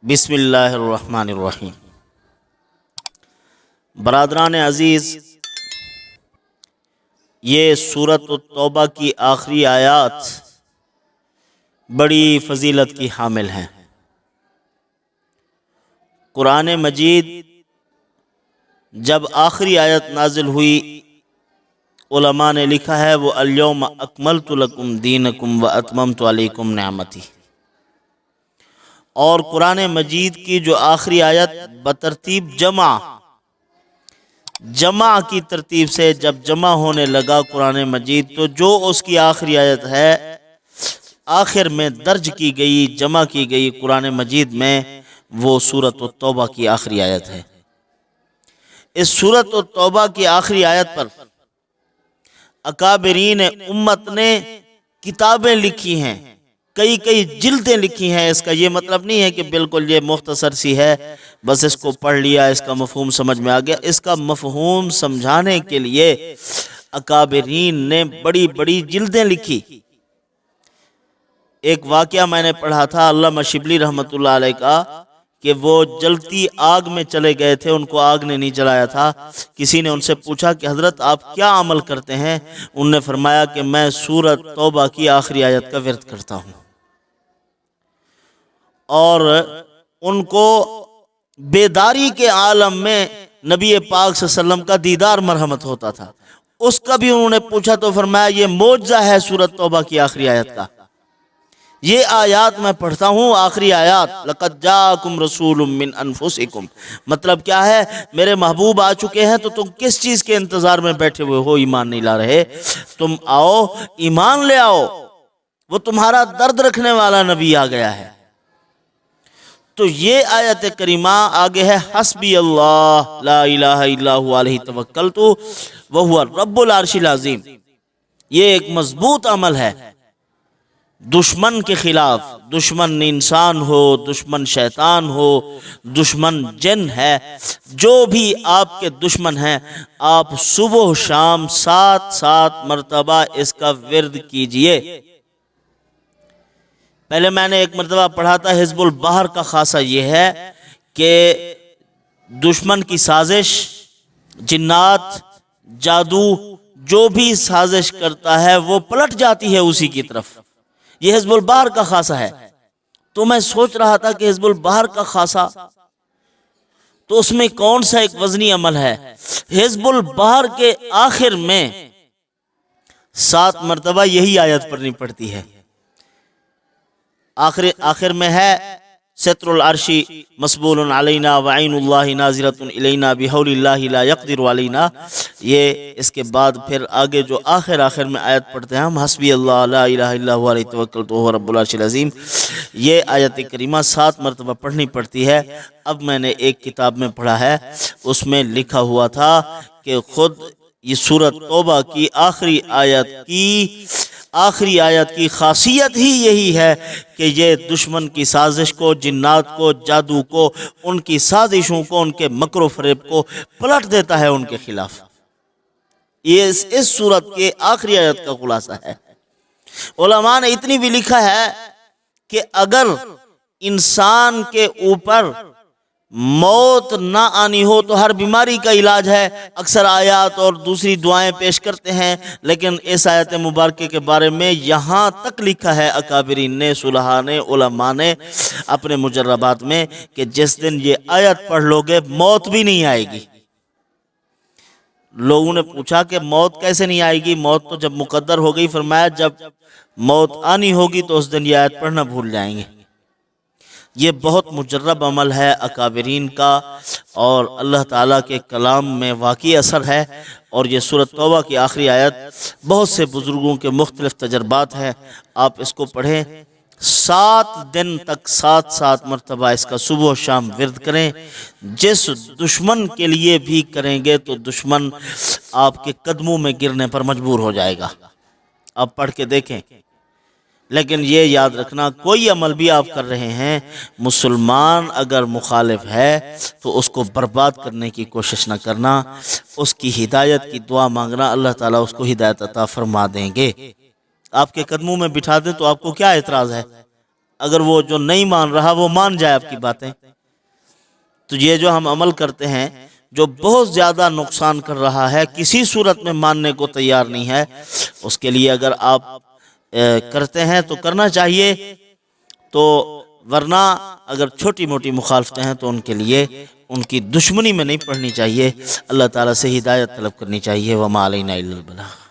بسم اللہ الرحمن الرحیم۔ برادران عزیز، یہ سورۃ التوبہ کی آخری آیات بڑی فضیلت کی حامل ہیں۔ قرآن مجید جب آخری آیت نازل ہوئی، علماء نے لکھا ہے وہ الیوم اکملت لکم دینکم واتممت علیکم نعمتی، اور قرآن مجید کی جو آخری آیت بترتیب جمع کی ترتیب سے جب جمع ہونے لگا قرآن مجید، تو جو اس کی آخری آیت ہے آخر میں درج کی گئی، جمع کی گئی قرآن مجید میں، وہ سورۃ التوبہ کی آخری آیت ہے۔ اس سورۃ التوبہ کی آخری آیت پر اکابرین امت نے کتابیں لکھی ہیں، کئی جلدیں لکھی ہیں۔ اس کا یہ مطلب نہیں ہے کہ بالکل یہ مختصر سی ہے، بس اس کو پڑھ لیا، اس کا مفہوم سمجھ میں آ گیا۔ اس کا مفہوم سمجھانے کے لیے اکابرین نے بڑی جلدیں لکھی۔ ایک واقعہ میں نے پڑھا تھا علامہ شبلی رحمۃ اللہ علیہ کا، کہ وہ جلتی آگ میں چلے گئے تھے، ان کو آگ نے نہیں جلایا تھا۔ کسی نے ان سے پوچھا کہ حضرت آپ کیا عمل کرتے ہیں؟ انہوں نے فرمایا کہ میں سورۃ توبہ کی آخری آیت کا ورد کرتا ہوں۔ اور ان کو بیداری کے عالم میں نبی پاک صلی اللہ علیہ وسلم کا دیدار مرحمت ہوتا تھا۔ اس کا بھی انہوں نے پوچھا تو فرمایا یہ معجزہ ہے سورۃ توبہ کی آخری آیت کا۔ یہ آیات میں پڑھتا ہوں، آخری آیات لَقَدْ جَاءَكُمْ رَسُولٌ مِّنْ أَنفُسِكُمْ، مطلب کیا ہے؟ میرے محبوب آ چکے ہیں، تو تم کس چیز کے انتظار میں بیٹھے ہوئے ہو؟ ایمان نہیں لا رہے؟ تم آؤ، ایمان لے آؤ، وہ تمہارا درد رکھنے والا نبی آ گیا ہے۔ تو یہ آیت کریمہ آگے ہے حسبی اللہ لا الہ الا هو علیہ توکلت وہو الرب العرش العظیم۔ یہ ایک مضبوط عمل ہے دشمن کے خلاف، دشمن انسان ہو، دشمن شیطان ہو، دشمن جن ہے، جو بھی آپ کے دشمن ہیں، آپ صبح و شام 7 مرتبہ اس کا ورد کیجئے۔ پہلے میں نے ایک مرتبہ پڑھا تھا حزب البحر کا خاصہ یہ ہے کہ دشمن کی سازش، جنات، جادو، جو بھی سازش کرتا ہے وہ پلٹ جاتی ہے اسی کی طرف۔ یہ حزب البحر کا خاصہ ہے۔ تو میں سوچ رہا تھا کہ حزب البحر کا خاصہ تو اس میں کون سا ایک وزنی عمل ہے؟ حزب البحر کے آخر میں 7 مرتبہ یہی آیت پڑھنی پڑتی ہے۔ آخر میں ہے ستر العرش مسبول علینا وعین اللہ ناظرۃ الینا بحول اللہ لا یقدر علینا۔ یہ اس کے بعد پھر آگے جو آخر میں آیت پڑھتے ہیں ہم، حسبی اللہ لا الہ الا هو علیہ توکلت وہو رب العرش العظیم۔ یہ آیت کریمہ 7 مرتبہ پڑھنی پڑتی ہے۔ اب میں نے ایک کتاب میں پڑھا ہے، اس میں لکھا ہوا تھا کہ خود یہ سورۃ توبہ کی آخری آیت کی خاصیت ہی یہی ہے کہ یہ دشمن کی سازش کو، جنات کو، جادو کو، ان کی سازشوں کو، ان کے مکر و فریب کو پلٹ دیتا ہے ان کے خلاف۔ یہ اس سورت کے آخری آیت کا خلاصہ ہے۔ علماء نے اتنی بھی لکھا ہے کہ اگر انسان کے اوپر موت نہ آنی ہو تو ہر بیماری کا علاج ہے۔ اکثر آیات اور دوسری دعائیں پیش کرتے ہیں، لیکن اس آیت مبارکہ کے بارے میں یہاں تک لکھا ہے اکابرین نے، صلحاء نے، علماء نے اپنے مجربات میں، کہ جس دن یہ آیت پڑھ لو گے موت بھی نہیں آئے گی۔ لوگوں نے پوچھا کہ موت کیسے نہیں آئے گی؟ موت تو جب مقدر ہو گئی، فرمایا جب موت آنی ہوگی تو اس دن یہ آیت پڑھنا بھول جائیں گے۔ یہ بہت مجرب عمل ہے اکابرین کا، اور اللہ تعالیٰ کے کلام میں واقعی اثر ہے۔ اور یہ سورۃ توبہ کی آخری آیت بہت سے بزرگوں کے مختلف تجربات ہیں، آپ اس کو پڑھیں، 7 دن تک 7 مرتبہ اس کا صبح و شام ورد کریں۔ جس دشمن کے لیے بھی کریں گے تو دشمن آپ کے قدموں میں گرنے پر مجبور ہو جائے گا۔ آپ پڑھ کے دیکھیں۔ لیکن یہ یاد رکھنا، کوئی عمل بھی آپ کر رہے ہیں، مسلمان اگر مخالف ہے تو اس کو برباد کرنے کی کوشش نہ کرنا، اس کی ہدایت کی دعا مانگنا، اللہ تعالیٰ اس کو ہدایت عطا فرما دیں گے۔ آپ کے قدموں میں بٹھا دیں تو آپ کو کیا اعتراض ہے؟ اگر وہ جو نہیں مان رہا وہ مان جائے آپ کی باتیں، تو یہ جو ہم عمل کرتے ہیں جو بہت زیادہ نقصان کر رہا ہے، کسی صورت میں ماننے کو تیار نہیں ہے، اس کے لیے اگر آپ کرتے ہیں تو کرنا چاہیے، تو ورنہ اگر چھوٹی موٹی مخالفتیں ہیں تو ان کے لیے ان کی دشمنی میں نہیں پڑھنی چاہیے، اللہ تعالیٰ سے ہدایت طلب کرنی چاہیے۔ وما علینا الا البلاغ۔